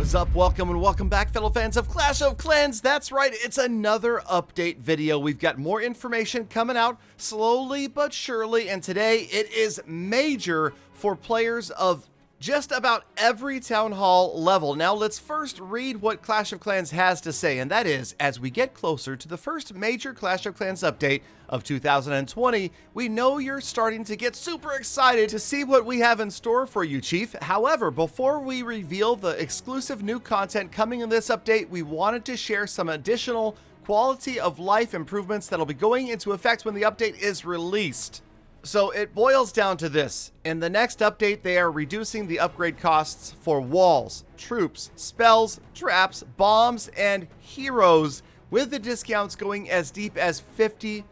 What is up? Welcome and welcome back, fellow fans of Clash of Clans. That's right, it's another update video. We've got more information coming out slowly but surely, and today it is major for players of just about every Town Hall level. Now let's first read what Clash of Clans has to say, and that is, as we get closer to the first major Clash of Clans update of 2020, we know you're starting to get super excited to see what we have in store for you, Chief. However, before we reveal the exclusive new content coming in this update, we wanted to share some additional quality of life improvements that'll be going into effect when the update is released. So it boils down to this. In the next update, they are reducing the upgrade costs for walls, troops, spells, traps, bombs, and heroes, with the discounts going as deep as 50%.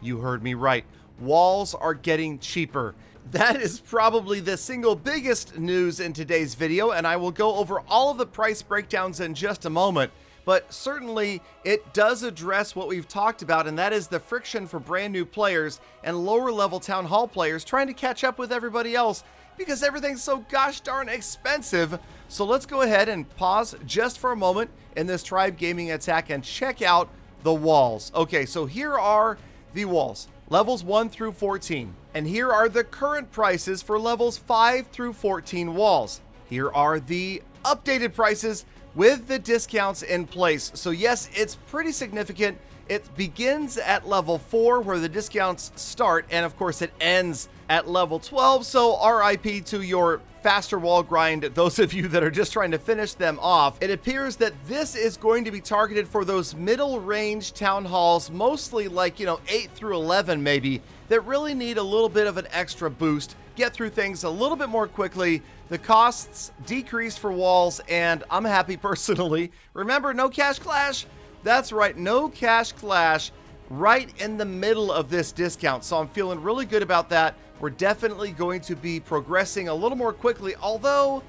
You heard me right. Walls are getting cheaper. That is probably the single biggest news in today's video, and I will go over all of the price breakdowns in just a moment. But certainly it does address what we've talked about, and that is the friction for brand new players and lower level Town Hall players trying to catch up with everybody else because everything's so gosh darn expensive. So let's go ahead and pause just for a moment in this Tribe Gaming attack and check out the walls. Okay, so here are the walls, levels 1 through 14. And here are the current prices for levels 5 through 14 walls. Here are the updated prices with the discounts in place. So yes, it's pretty significant. It begins at level 4 where the discounts start, and of course it ends at level 12. So RIP to your faster wall grind, those of you that are just trying to finish them off. It appears that this is going to be targeted for those middle range town halls, mostly like, 8 through 11 maybe, that really need a little bit of an extra boost, get through things a little bit more quickly. The costs decreased for walls, and I'm happy personally. Remember, no cash clash? That's right, no cash clash right in the middle of this discount. So I'm feeling really good about that. We're definitely going to be progressing a little more quickly, although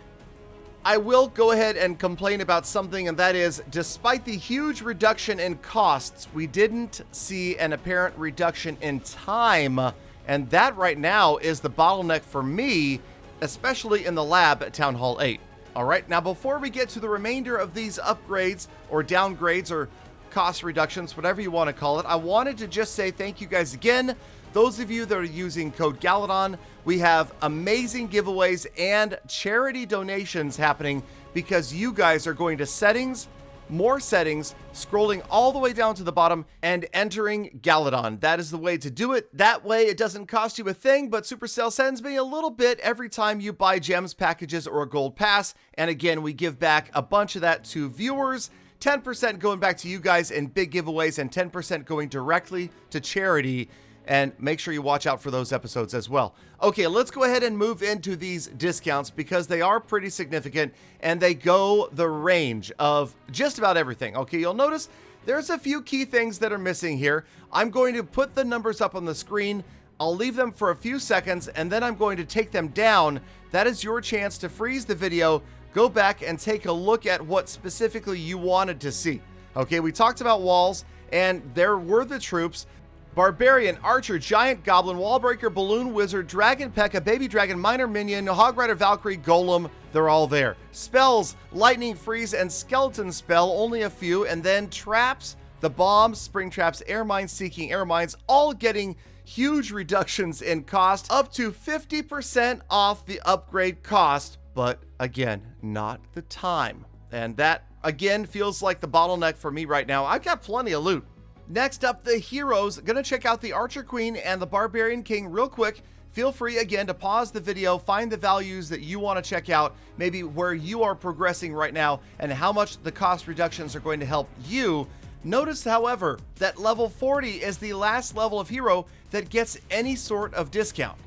I will go ahead and complain about something, and that is, despite the huge reduction in costs, we didn't see an apparent reduction in time. And that right now is the bottleneck for me, especially in the lab at Town Hall 8. All right, now before we get to the remainder of these upgrades or downgrades or cost reductions, whatever you want to call it, I wanted to just say thank you guys again. Those of you that are using code Galadon, we have amazing giveaways and charity donations happening because you guys are going to settings, more settings, scrolling all the way down to the bottom and entering Galadon. That is the way to do it. That way it doesn't cost you a thing, but Supercell sends me a little bit every time you buy gems, packages, or a gold pass. And again, we give back a bunch of that to viewers, 10% going back to you guys in big giveaways and 10% going directly to charity. And make sure you watch out for those episodes as well. Okay, let's go ahead and move into these discounts because they are pretty significant and they go the range of just about everything. Okay, you'll notice there's a few key things that are missing here. I'm going to put the numbers up on the screen. I'll leave them for a few seconds and then I'm going to take them down. That is your chance to freeze the video, go back and take a look at what specifically you wanted to see. Okay, we talked about walls and there were the troops. Barbarian, Archer, Giant, Goblin, Wallbreaker, Balloon, Wizard, Dragon, P.E.K.K.A, Baby Dragon, Minor Minion, Hog Rider, Valkyrie, Golem, they're all there. Spells, Lightning, Freeze, and Skeleton Spell, only a few, and then traps, the bombs, Spring Traps, Air Mines, Seeking Air Mines, all getting huge reductions in cost, up to 50% off the upgrade cost, but again, not the time. And that, again, feels like the bottleneck for me right now. I've got plenty of loot. Next up, the heroes. Gonna check out the Archer Queen and the Barbarian King real quick. Feel free again to pause the video, find the values that you want to check out, maybe where you are progressing right now and how much the cost reductions are going to help you. Notice, however, that level 40 is the last level of hero that gets any sort of discount.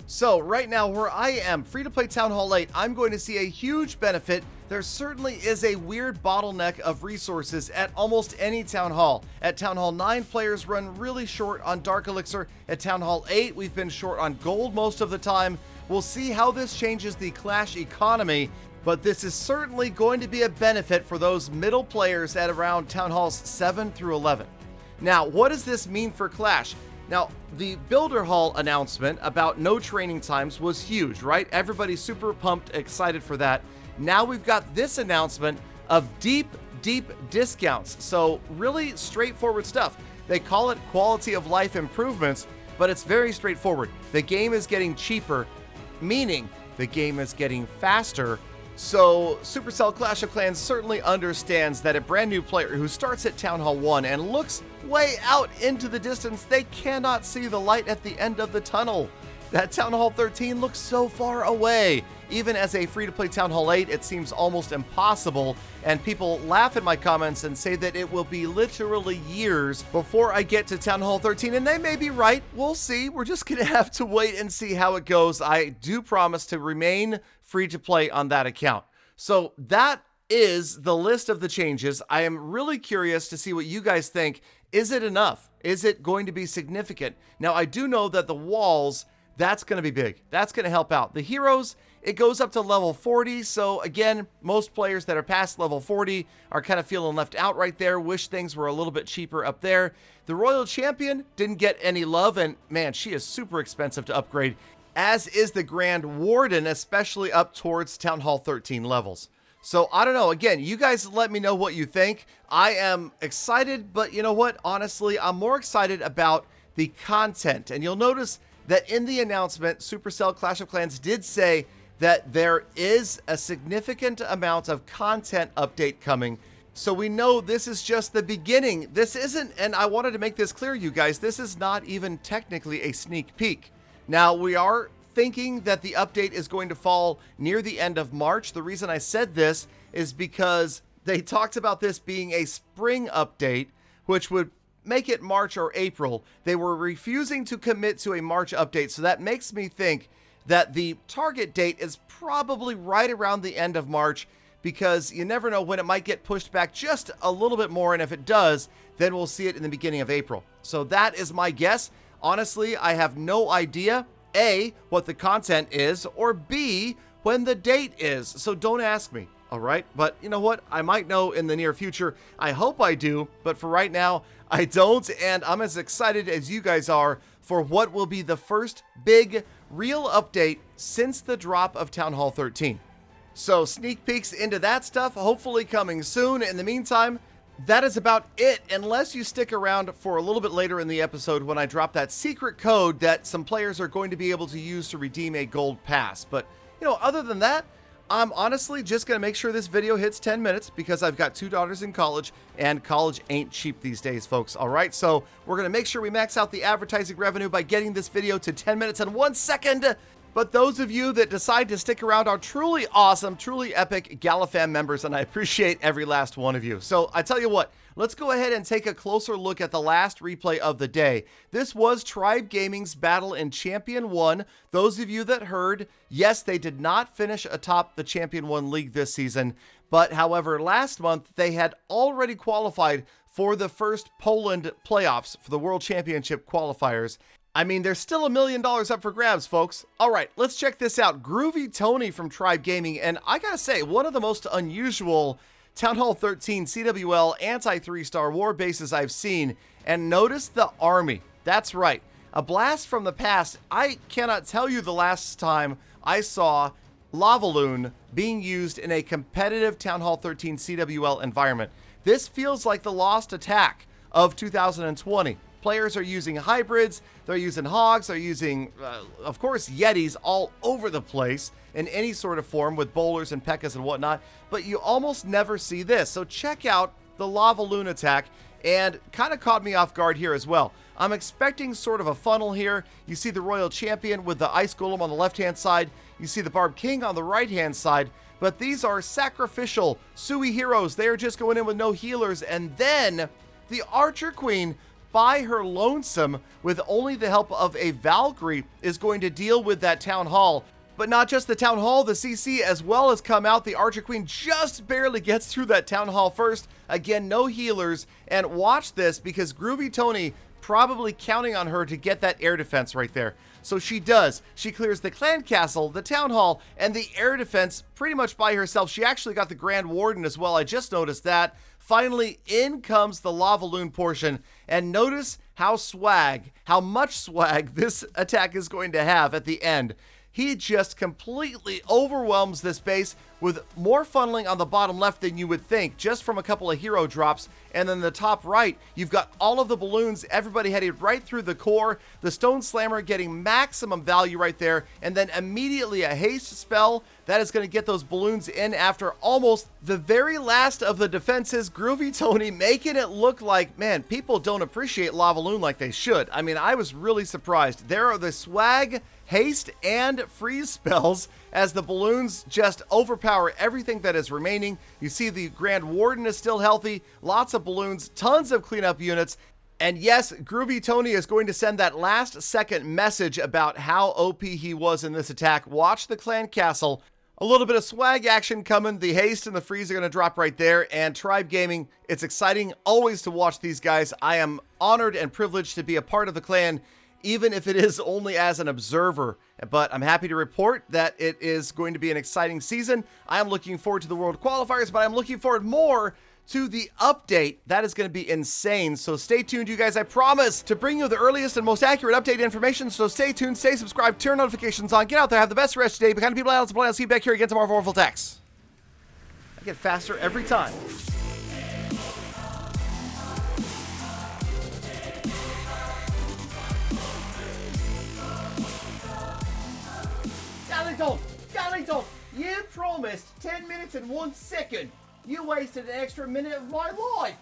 So right now where I am, free-to-play Town Hall 8, I'm going to see a huge benefit. There certainly is a weird bottleneck of resources at almost any Town Hall. At Town Hall 9, players run really short on Dark Elixir. At Town Hall 8, we've been short on gold most of the time. We'll see how this changes the Clash economy, but this is certainly going to be a benefit for those middle players at around Town Halls 7 through 11. Now, what does this mean for Clash? Now, the Builder Hall announcement about no training times was huge, right? Everybody's super pumped, excited for that. Now we've got this announcement of deep discounts. So really straightforward stuff. They call it quality of life improvements, but it's very straightforward. The game is getting cheaper, meaning the game is getting faster. So Supercell Clash of Clans certainly understands that a brand new player who starts at Town Hall 1 and looks way out into the distance, they cannot see the light at the end of the tunnel. That Town Hall 13 looks so far away. Even as a free-to-play Town Hall 8, it seems almost impossible, and people laugh in my comments and say that it will be literally years before I get to Town Hall 13, and they may be right. We'll see. We're just gonna have to wait and see how it goes. I do promise to remain free-to-play on that account. So that is the list of the changes. I am really curious to see what you guys think. Is it enough? Is it going to be significant? Now, I do know that the walls, that's going to be big. That's going to help out. The heroes, it goes up to level 40. So again, most players that are past level 40 are kind of feeling left out right there. Wish things were a little bit cheaper up there. The Royal Champion didn't get any love, and man, she is super expensive to upgrade, as is the Grand Warden, especially up towards Town Hall 13 levels. So I don't know. Again, you guys let me know what you think. I am excited, but you know what? Honestly, I'm more excited about the content. And you'll notice that in the announcement, Supercell Clash of Clans did say that there is a significant amount of content update coming. So we know this is just the beginning. This isn't, and I wanted to make this clear, you guys, this is not even technically a sneak peek. Now, we are thinking that the update is going to fall near the end of March. The reason I said this is because they talked about this being a spring update, which would make it March or April. They were refusing to commit to a March update, so that makes me think that the target date is probably right around the end of March, because you never know when it might get pushed back just a little bit more, and if it does, then we'll see it in the beginning of April. So that is my guess. Honestly, I have no idea, A, what the content is, or B, when the date is. So don't ask me, all right? But you know what? I might know in the near future. I hope I do, but for right now, I don't, and I'm as excited as you guys are for what will be the first big, real update since the drop of Town Hall 13. So sneak peeks into that stuff, hopefully coming soon. In the meantime, that is about it, unless you stick around for a little bit later in the episode when I drop that secret code that some players are going to be able to use to redeem a gold pass. But, you know, other than that, I'm honestly just going to make sure this video hits 10 minutes because I've got 2 daughters in college, and college ain't cheap these days, folks. All right, so we're going to make sure we max out the advertising revenue by getting this video to 10 minutes and 1 second. But those of you that decide to stick around are truly awesome, truly epic Galadon members, and I appreciate every last one of you. So I tell you what, let's go ahead and take a closer look at the last replay of the day. This was Tribe Gaming's battle in Champion 1. Those of you that heard, yes, they did not finish atop the Champion 1 League this season, but however, last month they had already qualified for the first Poland playoffs for the World Championship qualifiers. I mean, there's still $1 million up for grabs, folks. All right, let's check this out. Groovy Tony from Tribe Gaming, and I gotta say, one of the most unusual Town Hall 13 CWL anti-3-star war bases I've seen. And notice the army. That's right, a blast from the past. I cannot tell you the last time I saw Lavaloon being used in a competitive Town Hall 13 CWL environment. This feels like the Lost Attack of 2020. Players are using hybrids, they're using hogs, they're using, of course, yetis all over the place in any sort of form with bowlers and pekkas and whatnot, but you almost never see this. So check out the Lavaloon attack, and kind of caught me off guard here as well. I'm expecting sort of a funnel here. You see the Royal Champion with the Ice Golem on the left-hand side, you see the Barb King on the right-hand side, but these are sacrificial Sui heroes. They are just going in with no healers, and then the Archer Queen, by her lonesome, with only the help of a Valkyrie, is going to deal with that Town Hall. But not just the Town Hall, the CC as well has come out. The Archer Queen just barely gets through that Town Hall first. Again, no healers. And watch this, because Groovy Tony probably counting on her to get that air defense right there. So she does. She clears the clan castle, the town hall, and the air defense pretty much by herself. She actually got the Grand Warden as well. I just noticed that. Finally, in comes the Lavaloon portion, and notice how much swag this attack is going to have at the end. He just completely overwhelms this base with more funneling on the bottom left than you would think, just from a couple of hero drops. And then the top right, you've got all of the balloons, everybody headed right through the core, the Stone Slammer getting maximum value right there, and then immediately a haste spell that is going to get those balloons in after almost the very last of the defenses. Groovy Tony making it look like, man, people don't appreciate Lavaloon like they should. I mean, I was really surprised. There are the swag, haste, and freeze spells as the balloons just overpower everything that is remaining. You see the Grand Warden is still healthy, lots of balloons, tons of cleanup units, and yes, Groovy Tony is going to send that last second message about how OP he was in this attack. Watch the clan castle. A little bit of swag action coming. The haste and the freeze are going to drop right there. And Tribe Gaming, it's exciting always to watch these guys. I am honored and privileged to be a part of the clan, even if it is only as an observer. But I'm happy to report that it is going to be an exciting season. I am looking forward to the World Qualifiers, but I'm looking forward more to the update. That is going to be insane. So stay tuned, you guys. I promise to bring you the earliest and most accurate update information. So stay tuned, stay subscribed, turn tofications on, get out there, have the best rest today. Be kind of people out, I'll see you back here again tomorrow for more full attacks. I get faster every time. Galadon, you promised 10 minutes and 1 second. You wasted an extra minute of my life.